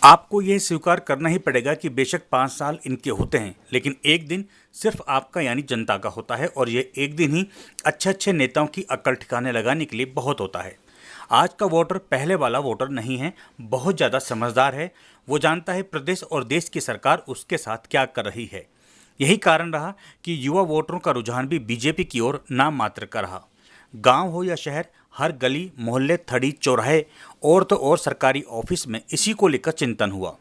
आपको यह स्वीकार करना ही पड़ेगा कि बेशक 5 साल इनके होते हैं, लेकिन एक दिन सिर्फ आपका यानी जनता का होता है और ये एक दिन ही अच्छे अच्छे नेताओं की अक्ल ठिकाने लगाने के लिए बहुत होता है। आज का वोटर पहले वाला वोटर नहीं है, बहुत ज़्यादा समझदार है। वो जानता है प्रदेश और देश की सरकार उसके साथ क्या कर रही है। यही कारण रहा कि युवा वोटरों का रुझान भी बीजेपी की ओर नाम मात्र का रहा। गांव हो या शहर, हर गली मोहल्ले थड़ी चौराहे और तो और सरकारी ऑफिस में इसी को लेकर चिंतन हुआ।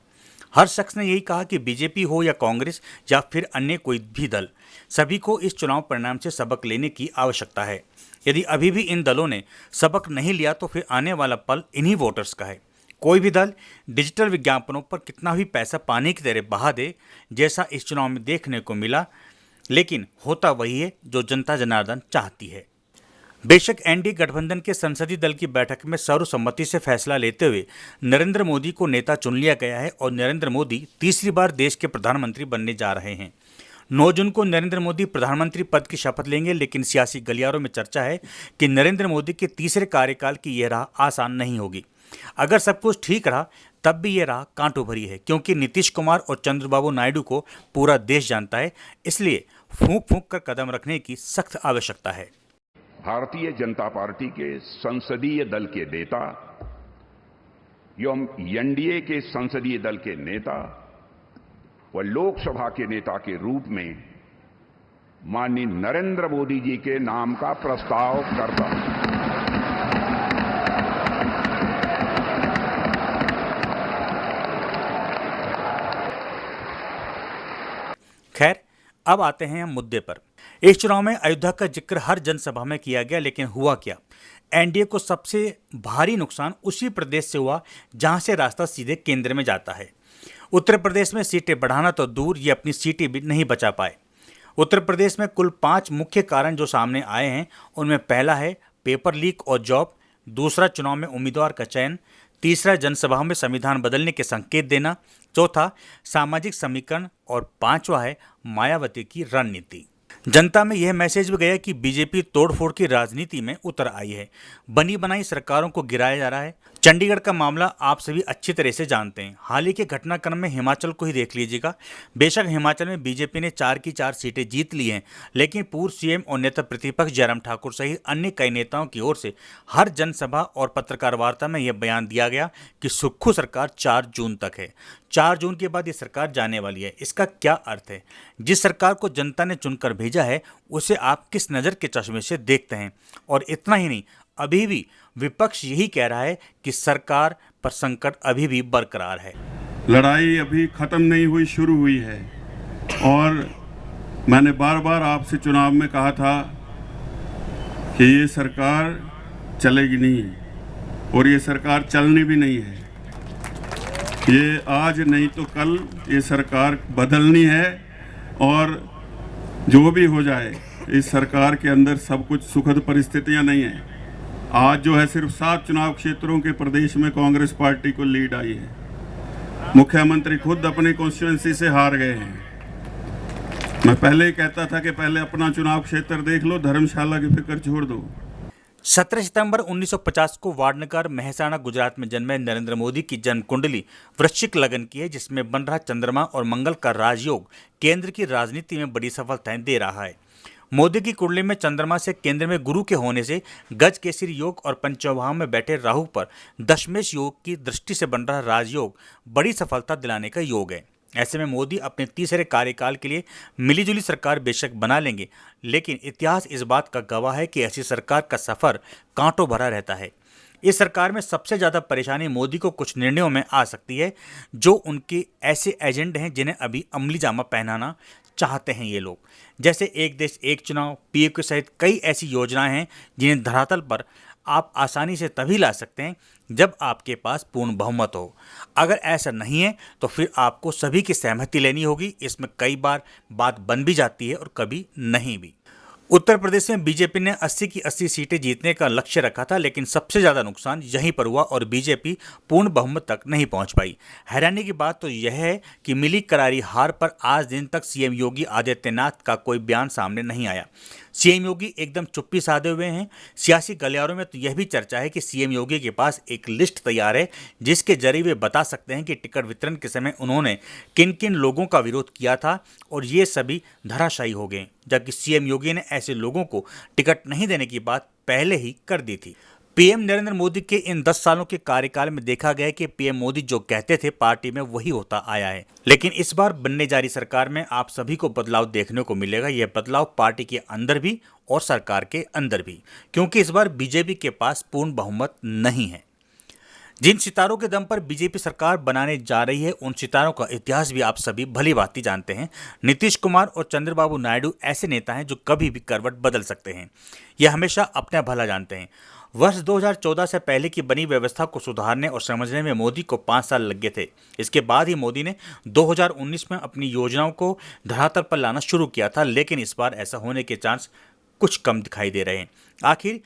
हर शख्स ने यही कहा कि बीजेपी हो या कांग्रेस या फिर अन्य कोई भी दल, सभी को इस चुनाव परिणाम से सबक लेने की आवश्यकता है। यदि अभी भी इन दलों ने सबक नहीं लिया तो फिर आने वाला पल इन्हीं वोटर्स का है। कोई भी दल डिजिटल विज्ञापनों पर कितना भी पैसा पानी की तरह बहा दे, जैसा इस चुनाव में देखने को मिला, लेकिन होता वही है जो जनता जनार्दन चाहती है। बेशक एनडीए गठबंधन के संसदीय दल की बैठक में सर्वसम्मति से फैसला लेते हुए नरेंद्र मोदी को नेता चुन लिया गया है और नरेंद्र मोदी तीसरी बार देश के प्रधानमंत्री बनने जा रहे हैं। 9 जून को नरेंद्र मोदी प्रधानमंत्री पद की शपथ लेंगे, लेकिन सियासी गलियारों में चर्चा है कि नरेंद्र मोदी के तीसरे कार्यकाल की यह राह आसान नहीं होगी। अगर सब कुछ ठीक रहा तब भी ये राह कांटों भरी है, क्योंकि नीतीश कुमार और चंद्रबाबू नायडू को पूरा देश जानता है। इसलिए फूंक फूंक कर कदम रखने की सख्त आवश्यकता है। भारतीय जनता पार्टी के संसदीय दल के नेता एवं एनडीए के संसदीय दल के नेता व लोकसभा के नेता के रूप में माननीय नरेंद्र मोदी जी के नाम का प्रस्ताव करता हूं। खैर, अब आते हैं हम मुद्दे पर। इस चुनाव में अयोध्या का जिक्र हर जनसभा में किया गया, लेकिन हुआ क्या? एनडीए को सबसे भारी नुकसान उसी प्रदेश से हुआ जहां से रास्ता सीधे केंद्र में जाता है। उत्तर प्रदेश में सीटें बढ़ाना तो दूर, ये अपनी सीटें भी नहीं बचा पाए। उत्तर प्रदेश में कुल 5 मुख्य कारण जो सामने आए हैं, उनमें पहला है पेपर लीक और जॉब, दूसरा चुनाव में उम्मीदवार का चयन, तीसरा जनसभाओं में संविधान बदलने के संकेत देना, चौथा सामाजिक समीकरण और पांचवा है मायावती की रणनीति। जनता में यह मैसेज भी गया कि बीजेपी तोड़फोड़ की राजनीति में उतर आई है, बनी बनाई सरकारों को गिराया जा रहा है। चंडीगढ़ का मामला आप सभी अच्छी तरह से जानते हैं। हाल ही के घटनाक्रम में हिमाचल को ही देख लीजिएगा। बेशक हिमाचल में बीजेपी ने 4 की 4 सीटें जीत ली हैं, लेकिन पूर्व सीएम और नेता प्रतिपक्ष जयराम ठाकुर सहित अन्य कई नेताओं की ओर से हर जनसभा और पत्रकार वार्ता में यह बयान दिया गया कि सुक्खू सरकार 4 जून तक है। 4 जून के बाद ये सरकार जाने वाली है। इसका क्या अर्थ है? जिस सरकार को जनता ने चुनकर भेजा है उसे आप किस नज़र के चश्मे से देखते हैं? और इतना ही नहीं, अभी भी विपक्ष यही कह रहा है कि सरकार पर संकट अभी भी बरकरार है। लड़ाई अभी खत्म नहीं हुई, शुरू हुई है। और मैंने बार बार आपसे चुनाव में कहा था कि ये सरकार चलेगी नहीं और ये सरकार चलनी भी नहीं है। ये आज नहीं तो कल ये सरकार बदलनी है और जो भी हो जाए, इस सरकार के अंदर सब कुछ सुखद परिस्थितियां नहीं हैं। आज जो है सिर्फ 7 चुनाव क्षेत्रों के प्रदेश में कांग्रेस पार्टी को लीड आई है। मुख्यमंत्री खुद अपनी कॉन्स्टिट्यूएंसी से हार गए हैं। मैं पहले ही कहता था कि पहले अपना चुनाव क्षेत्र देख लो, धर्मशाला की फिक्र छोड़ दो। 17 सितंबर 1950 को वाडनगर मेहसाणा गुजरात में जन्मे नरेंद्र मोदी की जन्म कुंडली वृश्चिक लगन की है, जिसमें बन रहा चंद्रमा और मंगल का राजयोग केंद्र की राजनीति में बड़ी सफलताएं दे रहा है। मोदी की कुंडली में चंद्रमा से केंद्र में गुरु के होने से गज केसरी योग और पंचमभाव में बैठे राहु पर दशमेश योग की दृष्टि से बन रहा राजयोग बड़ी सफलता दिलाने का योग है। ऐसे में मोदी अपने तीसरे कार्यकाल के लिए मिलीजुली सरकार बेशक बना लेंगे, लेकिन इतिहास इस बात का गवाह है कि ऐसी सरकार का सफर कांटों भरा रहता है। इस सरकार में सबसे ज़्यादा परेशानी मोदी को कुछ निर्णयों में आ सकती है, जो उनके ऐसे एजेंडे हैं जिन्हें अभी अमली जामा पहनाना चाहते हैं ये लोग। जैसे एक देश एक चुनाव, पीएम सहित कई ऐसी योजनाएं हैं जिन्हें धरातल पर आप आसानी से तभी ला सकते हैं जब आपके पास पूर्ण बहुमत हो। अगर ऐसा नहीं है तो फिर आपको सभी की सहमति लेनी होगी। इसमें कई बार बात बन भी जाती है और कभी नहीं भी। उत्तर प्रदेश में बीजेपी ने 80 की 80 सीटें जीतने का लक्ष्य रखा था, लेकिन सबसे ज्यादा नुकसान यहीं पर हुआ और बीजेपी पूर्ण बहुमत तक नहीं पहुंच पाई। हैरानी की बात तो यह है कि मिली करारी हार पर आज दिन तक सीएम योगी आदित्यनाथ का कोई बयान सामने नहीं आया। सीएम योगी एकदम चुप्पी साधे हुए हैं। सियासी गलियारों में तो यह भी चर्चा है कि सीएम योगी के पास एक लिस्ट तैयार है जिसके जरिए वे बता सकते हैं कि टिकट वितरण के समय उन्होंने किन किन लोगों का विरोध किया था और ये सभी धराशायी हो गए, जबकि सीएम योगी ने ऐसे लोगों को टिकट नहीं देने की बात पहले ही कर दी थी। पीएम नरेंद्र मोदी के इन 10 सालों के कार्यकाल में देखा गया कि पीएम मोदी जो कहते थे पार्टी में वही होता आया है, लेकिन इस बार बनने जा रही सरकार में आप सभी को बदलाव देखने को मिलेगा। यह बदलाव पार्टी के अंदर भी और सरकार के अंदर भी, क्योंकि इस बार बीजेपी के पास पूर्ण बहुमत नहीं है। जिन सितारों के दम पर बीजेपी सरकार बनाने जा रही है उन सितारों का इतिहास भी आप सभी भली भांति जानते हैं। नीतीश कुमार और चंद्रबाबू नायडू ऐसे नेता हैं जो कभी भी करवट बदल सकते हैं। यह हमेशा अपना भला जानते हैं। वर्ष 2014 से पहले की बनी व्यवस्था को सुधारने और समझने में मोदी को 5 साल लग गए थे। इसके बाद ही मोदी ने 2019 में अपनी योजनाओं को धरातल पर लाना शुरू किया था, लेकिन इस बार ऐसा होने के चांस कुछ कम दिखाई दे रहे हैं। आखिर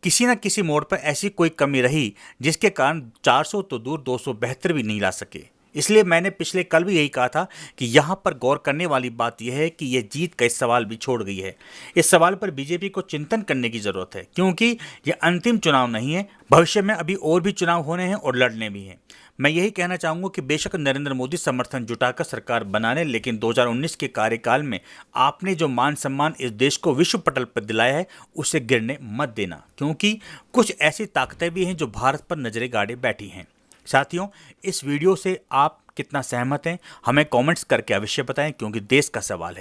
किसी न किसी मोड़ पर ऐसी कोई कमी रही जिसके कारण 400 तो दूर 272 भी नहीं ला सके। इसलिए मैंने पिछले कल भी यही कहा था कि यहाँ पर गौर करने वाली बात यह है कि यह जीत का इस सवाल भी छोड़ गई है। इस सवाल पर बीजेपी को चिंतन करने की जरूरत है, क्योंकि यह अंतिम चुनाव नहीं है। भविष्य में अभी और भी चुनाव होने हैं और लड़ने भी हैं। मैं यही कहना चाहूँगा कि बेशक नरेंद्र मोदी समर्थन जुटाकर सरकार बना लें, लेकिन 2019 के कार्यकाल में आपने जो मान सम्मान इस देश को विश्व पटल पर दिलाया है उसे गिरने मत देना, क्योंकि कुछ ऐसी ताकतें भी हैं जो भारत पर नजरें गाड़े बैठी हैं। साथियों, इस वीडियो से आप कितना सहमत हैं हमें कमेंट्स करके अवश्य बताएं, क्योंकि देश का सवाल है।